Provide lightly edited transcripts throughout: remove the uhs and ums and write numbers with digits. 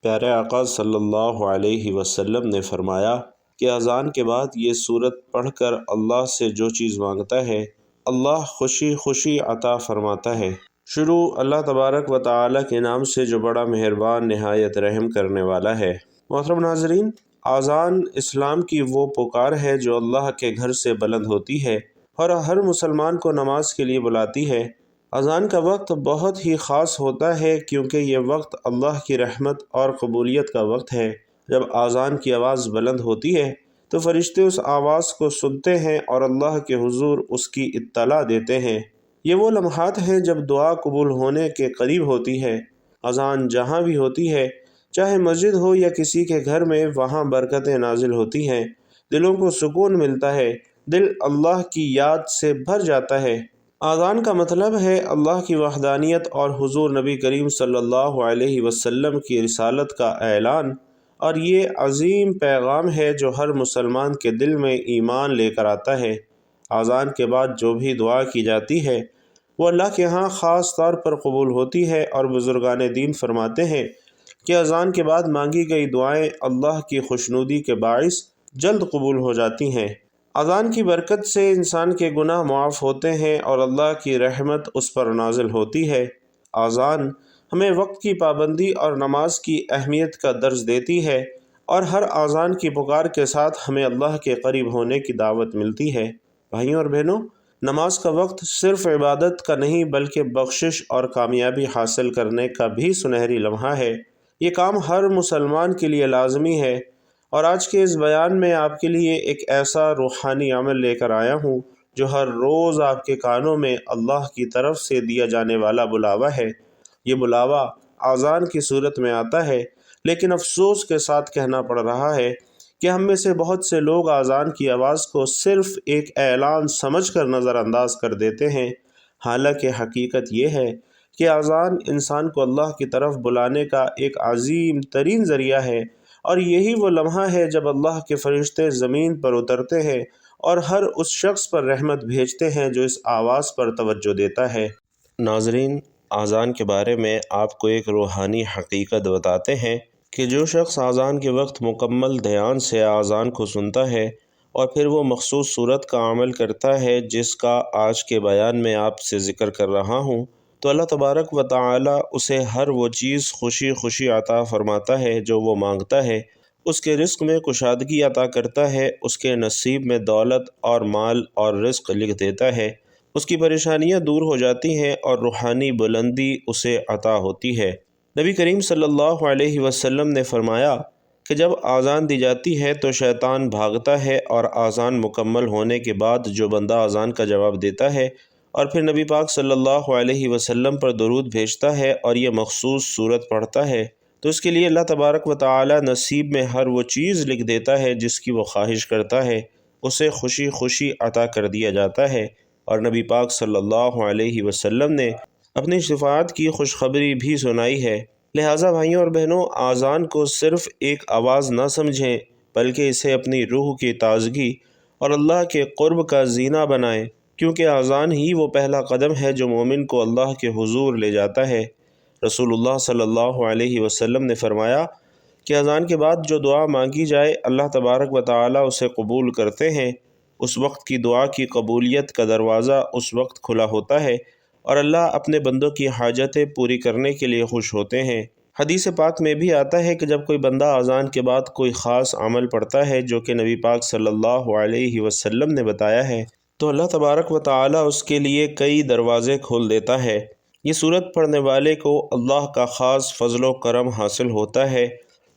پیارے آقا صلی اللہ علیہ وسلم نے فرمایا کہ اذان کے بعد یہ سورت پڑھ کر اللہ سے جو چیز مانگتا ہے اللہ خوشی خوشی عطا فرماتا ہے۔ شروع اللہ تبارک و تعالی کے نام سے جو بڑا مہربان نہایت رحم کرنے والا ہے۔ محترم ناظرین، اذان اسلام کی وہ پکار ہے جو اللہ کے گھر سے بلند ہوتی ہے اور ہر مسلمان کو نماز کے لیے بلاتی ہے۔ اذان کا وقت بہت ہی خاص ہوتا ہے کیونکہ یہ وقت اللہ کی رحمت اور قبولیت کا وقت ہے۔ جب اذان کی آواز بلند ہوتی ہے تو فرشتے اس آواز کو سنتے ہیں اور اللہ کے حضور اس کی اطلاع دیتے ہیں۔ یہ وہ لمحات ہیں جب دعا قبول ہونے کے قریب ہوتی ہے۔ اذان جہاں بھی ہوتی ہے، چاہے مسجد ہو یا کسی کے گھر میں، وہاں برکتیں نازل ہوتی ہیں، دلوں کو سکون ملتا ہے، دل اللہ کی یاد سے بھر جاتا ہے۔ اذان کا مطلب ہے اللہ کی وحدانیت اور حضور نبی کریم صلی اللہ علیہ وسلم کی رسالت کا اعلان، اور یہ عظیم پیغام ہے جو ہر مسلمان کے دل میں ایمان لے کر آتا ہے۔ اذان کے بعد جو بھی دعا کی جاتی ہے وہ اللہ کے ہاں خاص طور پر قبول ہوتی ہے، اور بزرگان دین فرماتے ہیں کہ اذان کے بعد مانگی گئی دعائیں اللہ کی خوشنودی کے باعث جلد قبول ہو جاتی ہیں۔ اذان کی برکت سے انسان کے گناہ معاف ہوتے ہیں اور اللہ کی رحمت اس پر نازل ہوتی ہے۔ اذان ہمیں وقت کی پابندی اور نماز کی اہمیت کا درس دیتی ہے، اور ہر اذان کی پکار کے ساتھ ہمیں اللہ کے قریب ہونے کی دعوت ملتی ہے۔ بھائیوں اور بہنوں، نماز کا وقت صرف عبادت کا نہیں بلکہ بخشش اور کامیابی حاصل کرنے کا بھی سنہری لمحہ ہے۔ یہ کام ہر مسلمان کے لیے لازمی ہے، اور آج کے اس بیان میں آپ کے لیے ایک ایسا روحانی عمل لے کر آیا ہوں جو ہر روز آپ کے کانوں میں اللہ کی طرف سے دیا جانے والا بلاوا ہے۔ یہ بلاوا اذان کی صورت میں آتا ہے، لیکن افسوس کے ساتھ کہنا پڑ رہا ہے کہ ہم میں سے بہت سے لوگ اذان کی آواز کو صرف ایک اعلان سمجھ کر نظر انداز کر دیتے ہیں، حالانکہ حقیقت یہ ہے کہ اذان انسان کو اللہ کی طرف بلانے کا ایک عظیم ترین ذریعہ ہے، اور یہی وہ لمحہ ہے جب اللہ کے فرشتے زمین پر اترتے ہیں اور ہر اس شخص پر رحمت بھیجتے ہیں جو اس آواز پر توجہ دیتا ہے۔ ناظرین، اذان کے بارے میں آپ کو ایک روحانی حقیقت بتاتے ہیں کہ جو شخص اذان کے وقت مکمل دھیان سے اذان کو سنتا ہے اور پھر وہ مخصوص صورت کا عمل کرتا ہے جس کا آج کے بیان میں آپ سے ذکر کر رہا ہوں، تو اللہ تبارک و تعالی اسے ہر وہ چیز خوشی خوشی عطا فرماتا ہے جو وہ مانگتا ہے، اس کے رزق میں کشادگی عطا کرتا ہے، اس کے نصیب میں دولت اور مال اور رزق لکھ دیتا ہے، اس کی پریشانیاں دور ہو جاتی ہیں اور روحانی بلندی اسے عطا ہوتی ہے۔ نبی کریم صلی اللہ علیہ وسلم نے فرمایا کہ جب اذان دی جاتی ہے تو شیطان بھاگتا ہے، اور اذان مکمل ہونے کے بعد جو بندہ اذان کا جواب دیتا ہے اور پھر نبی پاک صلی اللہ علیہ وسلم پر درود بھیجتا ہے اور یہ مخصوص صورت پڑھتا ہے تو اس کے لیے اللہ تبارک و تعالی نصیب میں ہر وہ چیز لکھ دیتا ہے جس کی وہ خواہش کرتا ہے، اسے خوشی خوشی عطا کر دیا جاتا ہے۔ اور نبی پاک صلی اللہ علیہ وسلم نے اپنی شفاعت کی خوشخبری بھی سنائی ہے۔ لہٰذا بھائیوں اور بہنوں، اذان کو صرف ایک آواز نہ سمجھیں بلکہ اسے اپنی روح کی تازگی اور اللہ کے قرب کا زینہ بنائیں، کیونکہ اذان ہی وہ پہلا قدم ہے جو مومن کو اللہ کے حضور لے جاتا ہے۔ رسول اللہ صلی اللہ علیہ وسلم نے فرمایا کہ اذان کے بعد جو دعا مانگی جائے اللہ تبارک و تعالی اسے قبول کرتے ہیں۔ اس وقت کی دعا کی قبولیت کا دروازہ اس وقت کھلا ہوتا ہے اور اللہ اپنے بندوں کی حاجتیں پوری کرنے کے لیے خوش ہوتے ہیں۔ حدیث پاک میں بھی آتا ہے کہ جب کوئی بندہ اذان کے بعد کوئی خاص عمل پڑھتا ہے جو کہ نبی پاک صلی اللہ علیہ وسلم نے بتایا ہے تو اللہ تبارک و تعالی اس کے لیے کئی دروازے کھول دیتا ہے۔ یہ سورت پڑھنے والے کو اللہ کا خاص فضل و کرم حاصل ہوتا ہے،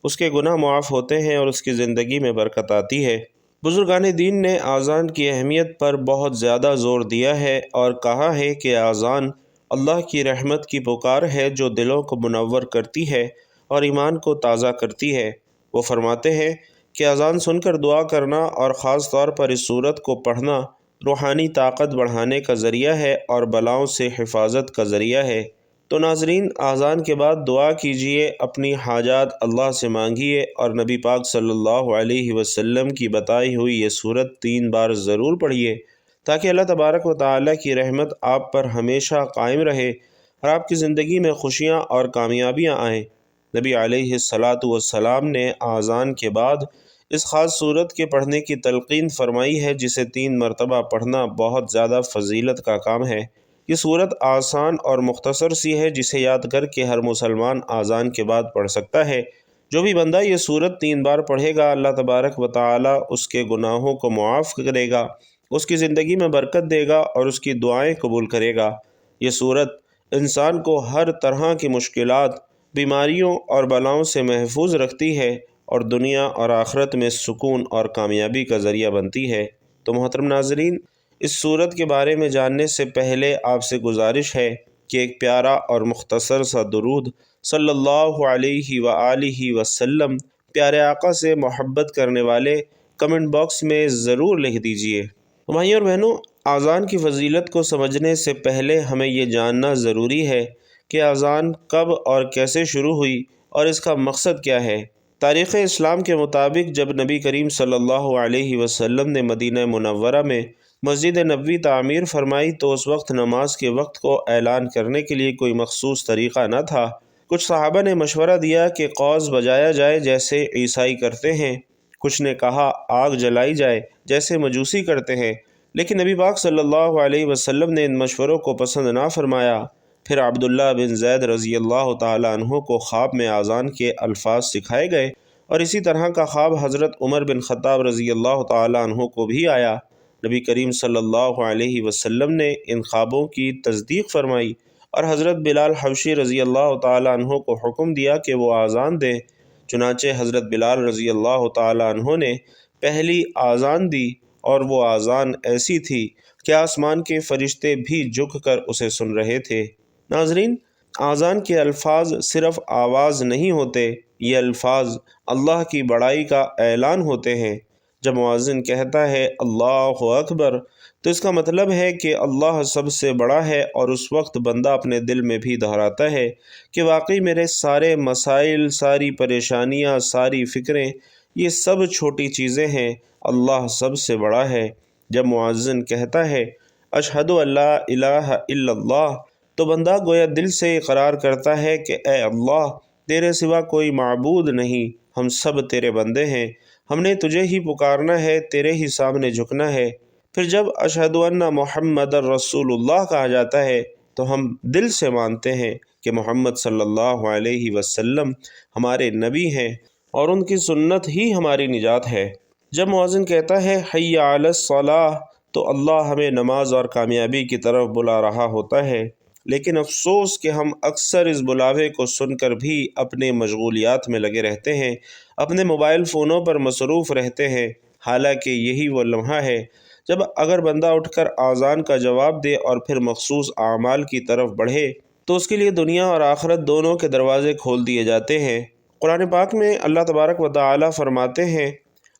اس کے گناہ معاف ہوتے ہیں اور اس کی زندگی میں برکت آتی ہے۔ بزرگان دین نے اذان کی اہمیت پر بہت زیادہ زور دیا ہے اور کہا ہے کہ اذان اللہ کی رحمت کی پکار ہے جو دلوں کو منور کرتی ہے اور ایمان کو تازہ کرتی ہے۔ وہ فرماتے ہیں کہ اذان سن کر دعا کرنا اور خاص طور پر اس سورت کو پڑھنا روحانی طاقت بڑھانے کا ذریعہ ہے اور بلاؤں سے حفاظت کا ذریعہ ہے۔ تو ناظرین، اذان کے بعد دعا کیجئے، اپنی حاجات اللہ سے مانگیے اور نبی پاک صلی اللہ علیہ وسلم کی بتائی ہوئی یہ سورت 3 بار ضرور پڑھیے تاکہ اللہ تبارک و تعالی کی رحمت آپ پر ہمیشہ قائم رہے اور آپ کی زندگی میں خوشیاں اور کامیابیاں آئیں۔ نبی علیہ الصلاۃ والسلام نے اذان کے بعد اس خاص صورت کے پڑھنے کی تلقین فرمائی ہے، جسے 3 مرتبہ پڑھنا بہت زیادہ فضیلت کا کام ہے۔ یہ صورت آسان اور مختصر سی ہے، جسے یاد کر کے ہر مسلمان اذان کے بعد پڑھ سکتا ہے۔ جو بھی بندہ یہ صورت 3 بار پڑھے گا، اللہ تبارک و تعالی اس کے گناہوں کو معاف کرے گا، اس کی زندگی میں برکت دے گا اور اس کی دعائیں قبول کرے گا۔ یہ صورت انسان کو ہر طرح کی مشکلات، بیماریوں اور بلاؤں سے محفوظ رکھتی ہے اور دنیا اور آخرت میں سکون اور کامیابی کا ذریعہ بنتی ہے۔ تو محترم ناظرین، اس صورت کے بارے میں جاننے سے پہلے آپ سے گزارش ہے کہ ایک پیارا اور مختصر سا درود صلی اللہ علیہ وآلہ وسلم پیارے آقا سے محبت کرنے والے کمنٹ باکس میں ضرور لکھ دیجئے۔ بھائیوں اور بہنوں، اذان کی فضیلت کو سمجھنے سے پہلے ہمیں یہ جاننا ضروری ہے کہ اذان کب اور کیسے شروع ہوئی اور اس کا مقصد کیا ہے۔ تاریخ اسلام کے مطابق جب نبی کریم صلی اللہ علیہ وسلم نے مدینہ منورہ میں مسجد نبوی تعمیر فرمائی تو اس وقت نماز کے وقت کو اعلان کرنے کے لیے کوئی مخصوص طریقہ نہ تھا۔ کچھ صحابہ نے مشورہ دیا کہ قوس بجایا جائے جیسے عیسائی کرتے ہیں، کچھ نے کہا آگ جلائی جائے جیسے مجوسی کرتے ہیں، لیکن نبی پاک صلی اللہ علیہ وسلم نے ان مشوروں کو پسند نہ فرمایا۔ پھر عبداللہ بن زید رضی اللہ تعالی عنہ کو خواب میں اذان کے الفاظ سکھائے گئے اور اسی طرح کا خواب حضرت عمر بن خطاب رضی اللہ تعالی عنہ کو بھی آیا۔ نبی کریم صلی اللہ علیہ وسلم نے ان خوابوں کی تصدیق فرمائی اور حضرت بلال حبشی رضی اللہ تعالی عنہ کو حکم دیا کہ وہ اذان دیں۔ چنانچہ حضرت بلال رضی اللہ تعالی عنہ نے پہلی اذان دی اور وہ اذان ایسی تھی کہ آسمان کے فرشتے بھی جھک کر اسے سن رہے تھے۔ ناظرین، اذان کے الفاظ صرف آواز نہیں ہوتے، یہ الفاظ اللہ کی بڑائی کا اعلان ہوتے ہیں۔ جب مؤذن کہتا ہے اللہ اکبر تو اس کا مطلب ہے کہ اللہ سب سے بڑا ہے، اور اس وقت بندہ اپنے دل میں بھی دہراتا ہے کہ واقعی میرے سارے مسائل، ساری پریشانیاں، ساری فکریں، یہ سب چھوٹی چیزیں ہیں، اللہ سب سے بڑا ہے۔ جب مؤذن کہتا ہے اشہد ان لا الہ الا اللہ تو بندہ گویا دل سے اقرار کرتا ہے کہ اے اللہ، تیرے سوا کوئی معبود نہیں، ہم سب تیرے بندے ہیں، ہم نے تجھے ہی پکارنا ہے، تیرے ہی سامنے جھکنا ہے۔ پھر جب اشہد ان محمد رسول اللہ کہا جاتا ہے تو ہم دل سے مانتے ہیں کہ محمد صلی اللہ علیہ وسلم ہمارے نبی ہیں اور ان کی سنت ہی ہماری نجات ہے۔ جب مؤذن کہتا ہے حی علی الصلاۃ تو اللہ ہمیں نماز اور کامیابی کی طرف بلا رہا ہوتا ہے، لیکن افسوس کہ ہم اکثر اس بلاوے کو سن کر بھی اپنے مشغولیات میں لگے رہتے ہیں، اپنے موبائل فونوں پر مصروف رہتے ہیں، حالانکہ یہی وہ لمحہ ہے جب اگر بندہ اٹھ کر اذان کا جواب دے اور پھر مخصوص اعمال کی طرف بڑھے تو اس کے لیے دنیا اور آخرت دونوں کے دروازے کھول دیے جاتے ہیں۔ قرآن پاک میں اللہ تبارک و تعالی فرماتے ہیں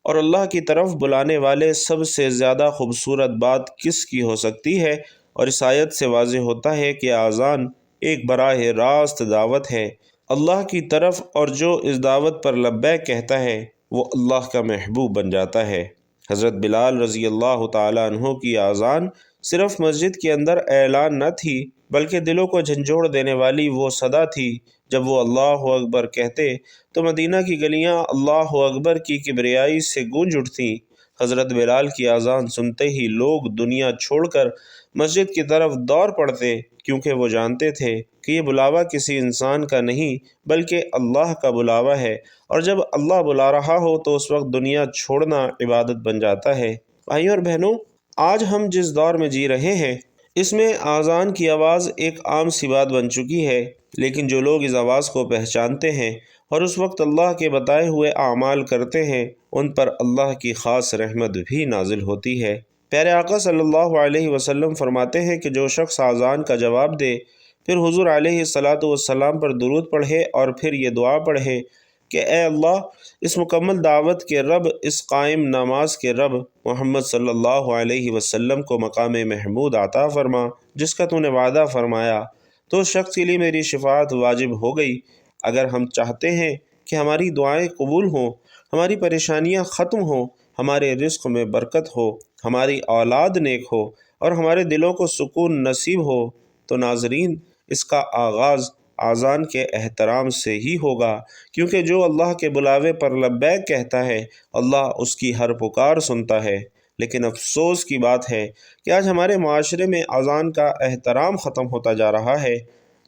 اور اللہ کی طرف بلانے والے سب سے زیادہ خوبصورت بات کس کی ہو سکتی ہے، اور اس آیت سے واضح ہوتا ہے کہ اذان ایک براہ راست دعوت ہے اللہ کی طرف، اور جو اس دعوت پر لبیک کہتا ہے وہ اللہ کا محبوب بن جاتا ہے۔ حضرت بلال رضی اللہ تعالی عنہ کی اذان صرف مسجد کے اندر اعلان نہ تھی، بلکہ دلوں کو جھنجھوڑ دینے والی وہ صدا تھی۔ جب وہ اللہ اکبر کہتے تو مدینہ کی گلیاں اللہ اکبر کی کبریائی سے گونج اٹھتیں۔ حضرت بلال کی اذان سنتے ہی لوگ دنیا چھوڑ کر مسجد کی طرف دوڑ پڑتے، کیونکہ وہ جانتے تھے کہ یہ بلاوا کسی انسان کا نہیں بلکہ اللہ کا بلاوا ہے، اور جب اللہ بلا رہا ہو تو اس وقت دنیا چھوڑنا عبادت بن جاتا ہے۔ بھائیوں اور بہنوں، آج ہم جس دور میں جی رہے ہیں اس میں اذان کی آواز ایک عام سی بات بن چکی ہے، لیکن جو لوگ اس آواز کو پہچانتے ہیں اور اس وقت اللہ کے بتائے ہوئے اعمال کرتے ہیں ان پر اللہ کی خاص رحمت بھی نازل ہوتی ہے۔ پیارے آقا صلی اللہ علیہ وسلم فرماتے ہیں کہ جو شخص اذان کا جواب دے، پھر حضور علیہ الصلاۃ والسلام پر درود پڑھے اور پھر یہ دعا پڑھے کہ اے اللہ، اس مکمل دعوت کے رب، اس قائم نماز کے رب، محمد صلی اللہ علیہ وسلم کو مقام محمود عطا فرما جس کا تو نے وعدہ فرمایا، تو اس شخص کے لیے میری شفاعت واجب ہو گئی۔ اگر ہم چاہتے ہیں کہ ہماری دعائیں قبول ہوں، ہماری پریشانیاں ختم ہوں، ہمارے رزق میں برکت ہو، ہماری اولاد نیک ہو اور ہمارے دلوں کو سکون نصیب ہو، تو ناظرین، اس کا آغاز اذان کے احترام سے ہی ہوگا، کیونکہ جو اللہ کے بلاوے پر لبیک کہتا ہے اللہ اس کی ہر پکار سنتا ہے۔ لیکن افسوس کی بات ہے کہ آج ہمارے معاشرے میں اذان کا احترام ختم ہوتا جا رہا ہے۔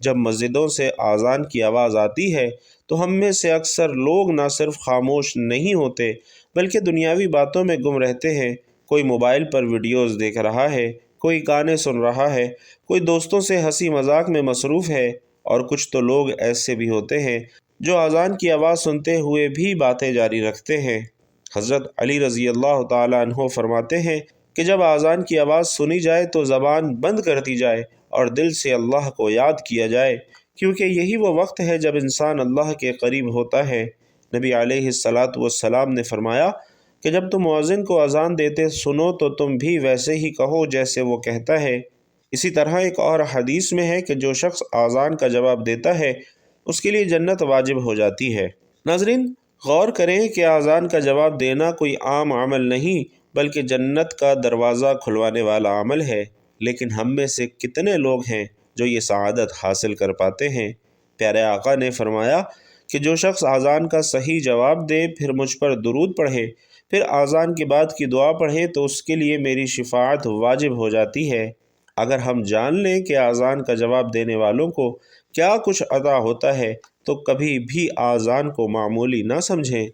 جب مسجدوں سے اذان کی آواز آتی ہے تو ہم میں سے اکثر لوگ نہ صرف خاموش نہیں ہوتے بلکہ دنیاوی باتوں میں گم رہتے ہیں۔ کوئی موبائل پر ویڈیوز دیکھ رہا ہے، کوئی گانے سن رہا ہے، کوئی دوستوں سے ہنسی مذاق میں مصروف ہے، اور کچھ تو لوگ ایسے بھی ہوتے ہیں جو اذان کی آواز سنتے ہوئے بھی باتیں جاری رکھتے ہیں۔ حضرت علی رضی اللہ تعالیٰ عنہ فرماتے ہیں کہ جب اذان کی آواز سنی جائے تو زبان بند کر دی جائے اور دل سے اللہ کو یاد کیا جائے، کیونکہ یہی وہ وقت ہے جب انسان اللہ کے قریب ہوتا ہے۔ نبی علیہ السلام نے فرمایا کہ جب تم مؤذن کو اذان دیتے سنو تو تم بھی ویسے ہی کہو جیسے وہ کہتا ہے۔ اسی طرح ایک اور حدیث میں ہے کہ جو شخص اذان کا جواب دیتا ہے اس کے لیے جنت واجب ہو جاتی ہے۔ ناظرین، غور کریں کہ اذان کا جواب دینا کوئی عام عمل نہیں بلکہ جنت کا دروازہ کھلوانے والا عمل ہے، لیکن ہم میں سے کتنے لوگ ہیں جو یہ سعادت حاصل کر پاتے ہیں؟ پیارے آقا نے فرمایا کہ جو شخص اذان کا صحیح جواب دے، پھر مجھ پر درود پڑھے، پھر اذان کے بعد کی دعا پڑھے تو اس کے لیے میری شفاعت واجب ہو جاتی ہے۔ اگر ہم جان لیں کہ اذان کا جواب دینے والوں کو کیا کچھ عطا ہوتا ہے تو کبھی بھی اذان کو معمولی نہ سمجھیں۔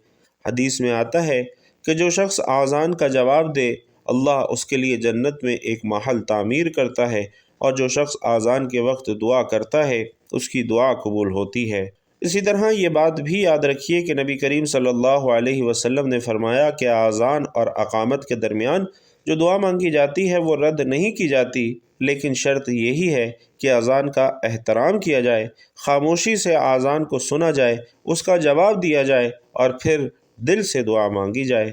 حدیث میں آتا ہے کہ جو شخص اذان کا جواب دے اللہ اس کے لیے جنت میں ایک محل تعمیر کرتا ہے، اور جو شخص اذان کے وقت دعا کرتا ہے اس کی دعا قبول ہوتی ہے۔ اسی طرح یہ بات بھی یاد رکھیے کہ نبی کریم صلی اللہ علیہ وسلم نے فرمایا کہ اذان اور اقامت کے درمیان جو دعا مانگی جاتی ہے وہ رد نہیں کی جاتی، لیکن شرط یہی ہے کہ اذان کا احترام کیا جائے، خاموشی سے اذان کو سنا جائے، اس کا جواب دیا جائے اور پھر دل سے دعا مانگی جائے۔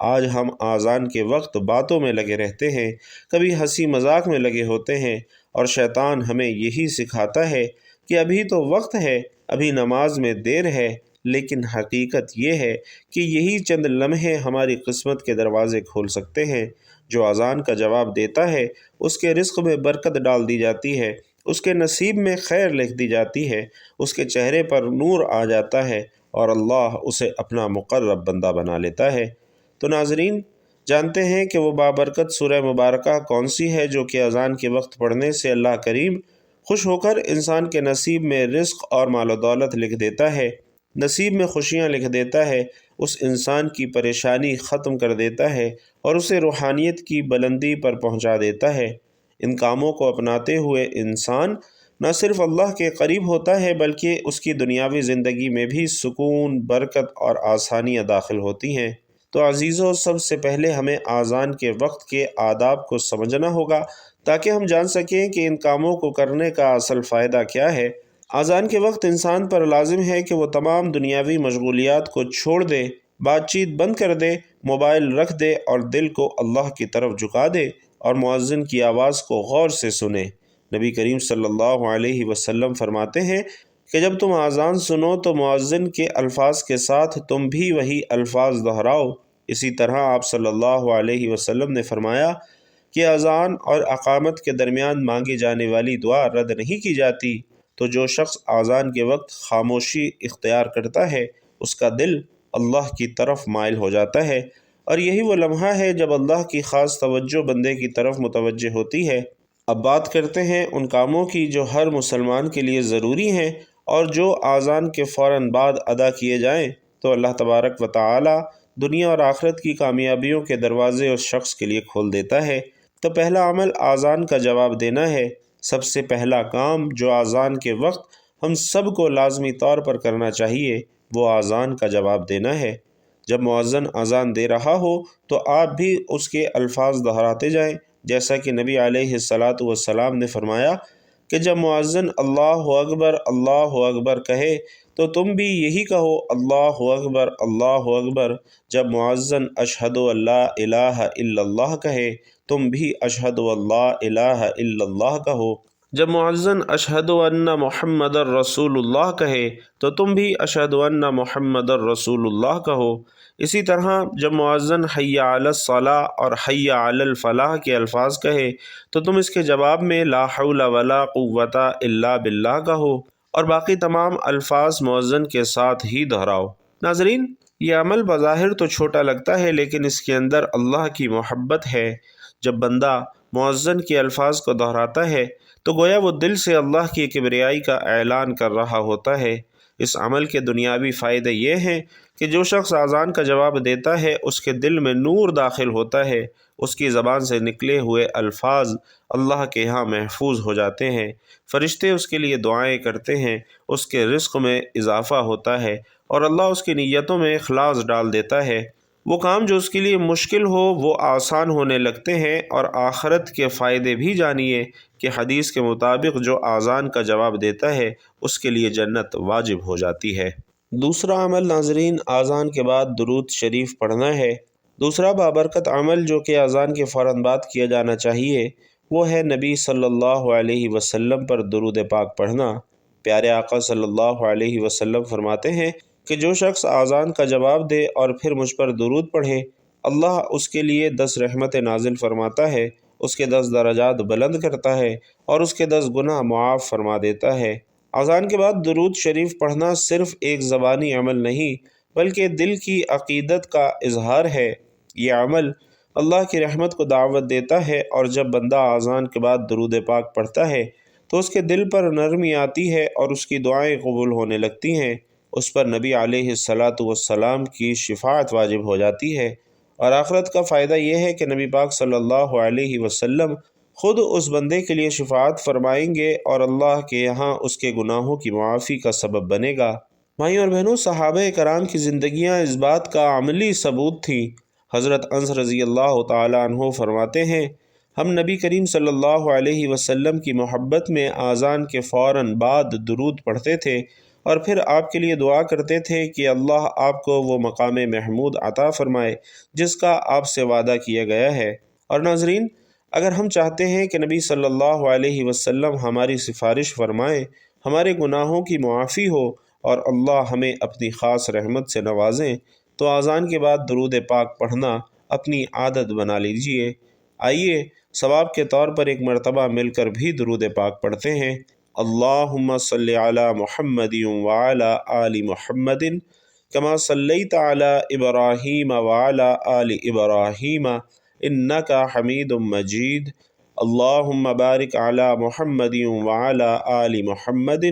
آج ہم اذان کے وقت باتوں میں لگے رہتے ہیں، کبھی ہنسی مذاق میں لگے ہوتے ہیں، اور شیطان ہمیں یہی سکھاتا ہے کہ ابھی تو وقت ہے، ابھی نماز میں دیر ہے، لیکن حقیقت یہ ہے کہ یہی چند لمحے ہماری قسمت کے دروازے کھول سکتے ہیں۔ جو اذان کا جواب دیتا ہے اس کے رزق میں برکت ڈال دی جاتی ہے، اس کے نصیب میں خیر لکھ دی جاتی ہے، اس کے چہرے پر نور آ جاتا ہے اور اللہ اسے اپنا مقرب بندہ بنا لیتا ہے۔ تو ناظرین، جانتے ہیں کہ وہ بابرکت سورہ مبارکہ کون سی ہے جو کہ اذان کے وقت پڑھنے سے اللہ کریم خوش ہو کر انسان کے نصیب میں رزق اور مال و دولت لکھ دیتا ہے، نصیب میں خوشیاں لکھ دیتا ہے، اس انسان کی پریشانی ختم کر دیتا ہے اور اسے روحانیت کی بلندی پر پہنچا دیتا ہے۔ ان کاموں کو اپناتے ہوئے انسان نہ صرف اللہ کے قریب ہوتا ہے بلکہ اس کی دنیاوی زندگی میں بھی سکون، برکت اور آسانیاں داخل ہوتی ہیں۔ تو عزیزو، سب سے پہلے ہمیں اذان کے وقت کے آداب کو سمجھنا ہوگا تاکہ ہم جان سکیں کہ ان کاموں کو کرنے کا اصل فائدہ کیا ہے۔ اذان کے وقت انسان پر لازم ہے کہ وہ تمام دنیاوی مشغولیات کو چھوڑ دے، بات چیت بند کر دے، موبائل رکھ دے اور دل کو اللہ کی طرف جھکا دے اور مؤذن کی آواز کو غور سے سنے۔ نبی کریم صلی اللہ علیہ وسلم فرماتے ہیں کہ جب تم اذان سنو تو مؤذن کے الفاظ کے ساتھ تم بھی وہی الفاظ دہراؤ۔ اسی طرح آپ صلی اللہ علیہ وسلم نے فرمایا کہ اذان اور اقامت کے درمیان مانگی جانے والی دعا رد نہیں کی جاتی۔ تو جو شخص اذان کے وقت خاموشی اختیار کرتا ہے اس کا دل اللہ کی طرف مائل ہو جاتا ہے، اور یہی وہ لمحہ ہے جب اللہ کی خاص توجہ بندے کی طرف متوجہ ہوتی ہے۔ اب بات کرتے ہیں ان کاموں کی جو ہر مسلمان کے لیے ضروری ہیں اور جو اذان کے فوراً بعد ادا کیے جائیں تو اللہ تبارک و تعالی دنیا اور آخرت کی کامیابیوں کے دروازے اس شخص کے لیے کھول دیتا ہے۔ تو پہلا عمل اذان کا جواب دینا ہے۔ سب سے پہلا کام جو اذان کے وقت ہم سب کو لازمی طور پر کرنا چاہیے وہ اذان کا جواب دینا ہے۔ جب مؤذن اذان دے رہا ہو تو آپ بھی اس کے الفاظ دہراتے جائیں، جیسا کہ نبی علیہ السلام نے فرمایا کہ جب مؤذن اللہ اکبر کہے تو تم بھی یہی کہو اللہ اکبر۔ جب مؤذن اشہد ان لا الہ الا اللہ کہے تم بھی اشہد ان لا الہ الا اللہ کہو۔ جب مؤذن اشہد ان محمد الرسول اللہ کہے تو تم بھی اشہد ان محمد الرسول اللہ کہو۔ اسی طرح جب مؤذن حی علی الصلاۃ اور حی علی الفلاح کے الفاظ کہے تو تم اس کے جواب میں لا حول ولا قوت الا باللہ کہو۔ اور باقی تمام الفاظ مؤذن کے ساتھ ہی دہراؤ۔ ناظرین، یہ عمل بظاہر تو چھوٹا لگتا ہے لیکن اس کے اندر اللہ کی محبت ہے۔ جب بندہ مؤذن کے الفاظ کو دہراتا ہے تو گویا وہ دل سے اللہ کی کبریائی کا اعلان کر رہا ہوتا ہے۔ اس عمل کے دنیاوی فائدے یہ ہیں کہ جو شخص اذان کا جواب دیتا ہے اس کے دل میں نور داخل ہوتا ہے، اس کی زبان سے نکلے ہوئے الفاظ اللہ کے ہاں محفوظ ہو جاتے ہیں، فرشتے اس کے لیے دعائیں کرتے ہیں، اس کے رزق میں اضافہ ہوتا ہے اور اللہ اس کی نیتوں میں اخلاص ڈال دیتا ہے۔ وہ کام جو اس کے لیے مشکل ہو وہ آسان ہونے لگتے ہیں۔ اور آخرت کے فائدے بھی جانیے کہ حدیث کے مطابق جو اذان کا جواب دیتا ہے اس کے لیے جنت واجب ہو جاتی ہے۔ دوسرا عمل ناظرین اذان کے بعد درود شریف پڑھنا ہے۔ دوسرا بابرکت عمل جو کہ اذان کے فوراً بعد کیا جانا چاہیے وہ ہے نبی صلی اللہ علیہ وسلم پر درود پاک پڑھنا۔ پیارے آقا صلی اللہ علیہ وسلم فرماتے ہیں کہ جو شخص اذان کا جواب دے اور پھر مجھ پر درود پڑھے، اللہ اس کے لیے 10 رحمتیں نازل فرماتا ہے، اس کے 10 درجات بلند کرتا ہے اور اس کے 10 گناہ معاف فرما دیتا ہے۔ اذان کے بعد درود شریف پڑھنا صرف ایک زبانی عمل نہیں بلکہ دل کی عقیدت کا اظہار ہے۔ یہ عمل اللہ کی رحمت کو دعوت دیتا ہے اور جب بندہ اذان کے بعد درود پاک پڑھتا ہے تو اس کے دل پر نرمی آتی ہے اور اس کی دعائیں قبول ہونے لگتی ہیں، اس پر نبی علیہ السلام کی شفاعت واجب ہو جاتی ہے۔ اور آخرت کا فائدہ یہ ہے کہ نبی پاک صلی اللہ علیہ وسلم خود اس بندے کے لیے شفاعت فرمائیں گے اور اللہ کے یہاں اس کے گناہوں کی معافی کا سبب بنے گا۔ بھائیوں اور بہنوں، صحابہ کرام کی زندگیاں اس بات کا عملی ثبوت تھیں۔ حضرت انس رضی اللہ تعالیٰ عنہ فرماتے ہیں، ہم نبی کریم صلی اللہ علیہ وسلم کی محبت میں اذان کے فوراً بعد درود پڑھتے تھے اور پھر آپ کے لیے دعا کرتے تھے کہ اللہ آپ کو وہ مقام محمود عطا فرمائے جس کا آپ سے وعدہ کیا گیا ہے۔ اور ناظرین، اگر ہم چاہتے ہیں کہ نبی صلی اللہ علیہ وسلم ہماری سفارش فرمائیں، ہمارے گناہوں کی معافی ہو اور اللہ ہمیں اپنی خاص رحمت سے نوازیں تو اذان کے بعد درود پاک پڑھنا اپنی عادت بنا لیجئے۔ آئیے ثواب کے طور پر ایک مرتبہ مل کر بھی درود پاک پڑھتے ہیں۔ اللہم صلی علی محمد وعلی آل محمد کما صلیت علی ابراہیم وعلی آل ابراہیم انک حمید مجید۔ اللہم بارک علی محمد وعلی آل محمد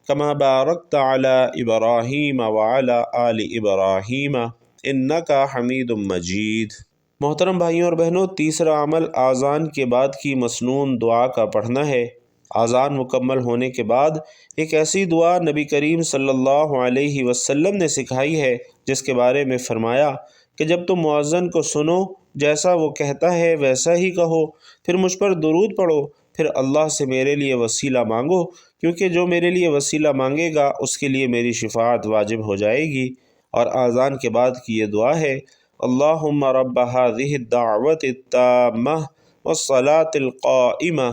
کما بارکت علی ابراہیم وعلی آل ابراہیم انک حمید مجید۔ محترم بھائیوں اور بہنوں، تیسرا عمل اذان کے بعد کی مسنون دعا کا پڑھنا ہے۔ اذان مکمل ہونے کے بعد ایک ایسی دعا نبی کریم صلی اللہ علیہ وسلم نے سکھائی ہے جس کے بارے میں فرمایا کہ جب تم مؤذن کو سنو، جیسا وہ کہتا ہے ویسا ہی کہو، پھر مجھ پر درود پڑھو، پھر اللہ سے میرے لیے وسیلہ مانگو، کیونکہ جو میرے لیے وسیلہ مانگے گا اس کے لیے میری شفاعت واجب ہو جائے گی۔ اور اذان کے بعد کی یہ دعا ہے، اللہم رب هذه الدعوة التامة والصلاة القائمة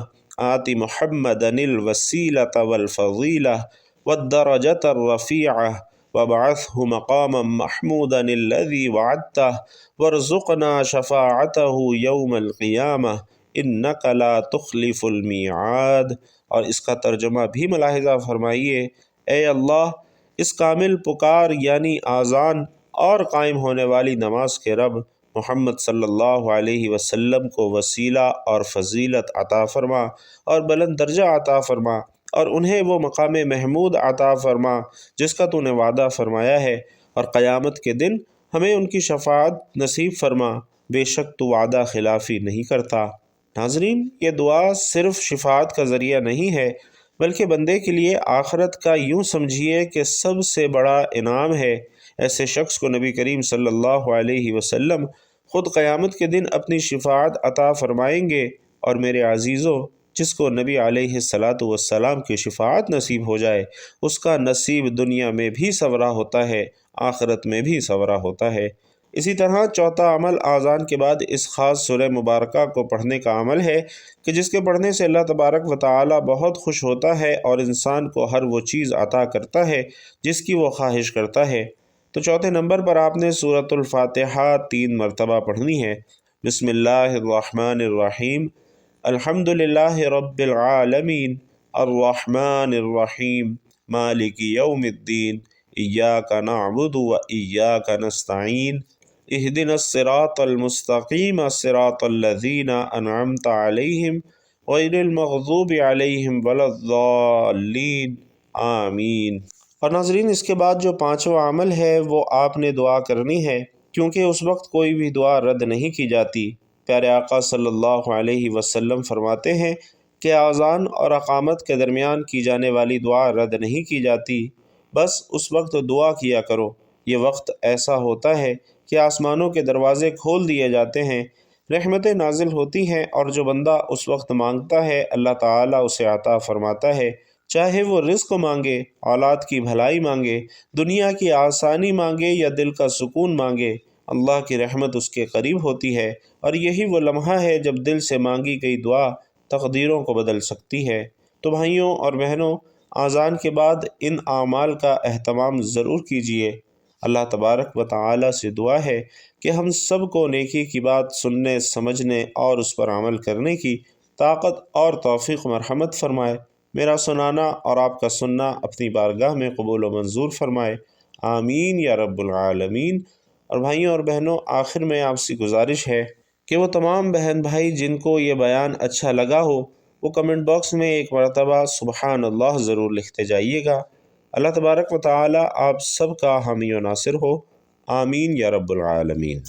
آت محمدا الوسیلة والفضیلة والدرجة الرفیعة وابعثه مقاما محمودا الذي وعدته وارزقنا شفاعته يوم القيامة انك لا تخلف الميعاد۔ اور اس کا ترجمہ بھی ملاحظہ فرمائیے، اے اللہ، اس کامل پکار یعنی اذان اور قائم ہونے والی نماز کے رب محمد صلی اللہ علیہ وسلم کو وسیلہ اور فضیلت عطا فرما اور بلند درجہ عطا فرما اور انہیں وہ مقام محمود عطا فرما جس کا تو نے وعدہ فرمایا ہے، اور قیامت کے دن ہمیں ان کی شفاعت نصیب فرما، بے شک تو وعدہ خلافی نہیں کرتا۔ ناظرین، یہ دعا صرف شفاعت کا ذریعہ نہیں ہے بلکہ بندے کے لیے آخرت کا یوں سمجھیے کہ سب سے بڑا انعام ہے۔ ایسے شخص کو نبی کریم صلی اللہ علیہ وسلم خود قیامت کے دن اپنی شفاعت عطا فرمائیں گے۔ اور میرے عزیزو، جس کو نبی علیہ السلام کی شفاعت نصیب ہو جائے اس کا نصیب دنیا میں بھی سنورا ہوتا ہے، آخرت میں بھی سنورا ہوتا ہے۔ اسی طرح چوتھا عمل اذان کے بعد اس خاص سورہ مبارکہ کو پڑھنے کا عمل ہے کہ جس کے پڑھنے سے اللہ تبارک و تعالی بہت خوش ہوتا ہے اور انسان کو ہر وہ چیز عطا کرتا ہے جس کی وہ خواہش کرتا ہے۔ تو چوتھے نمبر پر آپ نے سورۃ الفاتحہ 3 مرتبہ پڑھنی ہے۔ بسم اللہ الرحمن الرحیم، الحمد للہ رب العالمین، الرحمن الرحیم، مالک یوم الدین ایاک نعبد و ایاک نستعین اہدنا الصراط المستقیم صراط الذین انعمت علیہم غیر المغضوب علیہم ولا الضالین آمین۔ اور ناظرین، اس کے بعد جو پانچواں عمل ہے وہ آپ نے دعا کرنی ہے، کیونکہ اس وقت کوئی بھی دعا رد نہیں کی جاتی۔ پیارے آقا صلی اللہ علیہ وسلم فرماتے ہیں کہ اذان اور اقامت کے درمیان کی جانے والی دعا رد نہیں کی جاتی، بس اس وقت دعا کیا کرو۔ یہ وقت ایسا ہوتا ہے کہ آسمانوں کے دروازے کھول دیے جاتے ہیں، رحمتیں نازل ہوتی ہیں، اور جو بندہ اس وقت مانگتا ہے اللہ تعالیٰ اسے عطا فرماتا ہے، چاہے وہ رزق مانگے، اولاد کی بھلائی مانگے، دنیا کی آسانی مانگے یا دل کا سکون مانگے، اللہ کی رحمت اس کے قریب ہوتی ہے۔ اور یہی وہ لمحہ ہے جب دل سے مانگی گئی دعا تقدیروں کو بدل سکتی ہے۔ تو بھائیوں اور بہنوں، اذان کے بعد ان اعمال کا اہتمام ضرور کیجیے۔ اللہ تبارک و تعالی سے دعا ہے کہ ہم سب کو نیکی کی بات سننے، سمجھنے اور اس پر عمل کرنے کی طاقت اور توفیق مرحمت فرمائے۔ میرا سنانا اور آپ کا سننا اپنی بارگاہ میں قبول و منظور فرمائے، آمین یا رب العالمین۔ اور بھائیوں اور بہنوں، آخر میں آپ سے گزارش ہے کہ وہ تمام بہن بھائی جن کو یہ بیان اچھا لگا ہو، وہ کمنٹ باکس میں ایک مرتبہ سبحان اللہ ضرور لکھتے جائیے گا۔ اللہ تبارک و تعالی آپ سب کا حامی و ناصر ہو، آمین یا رب العالمین۔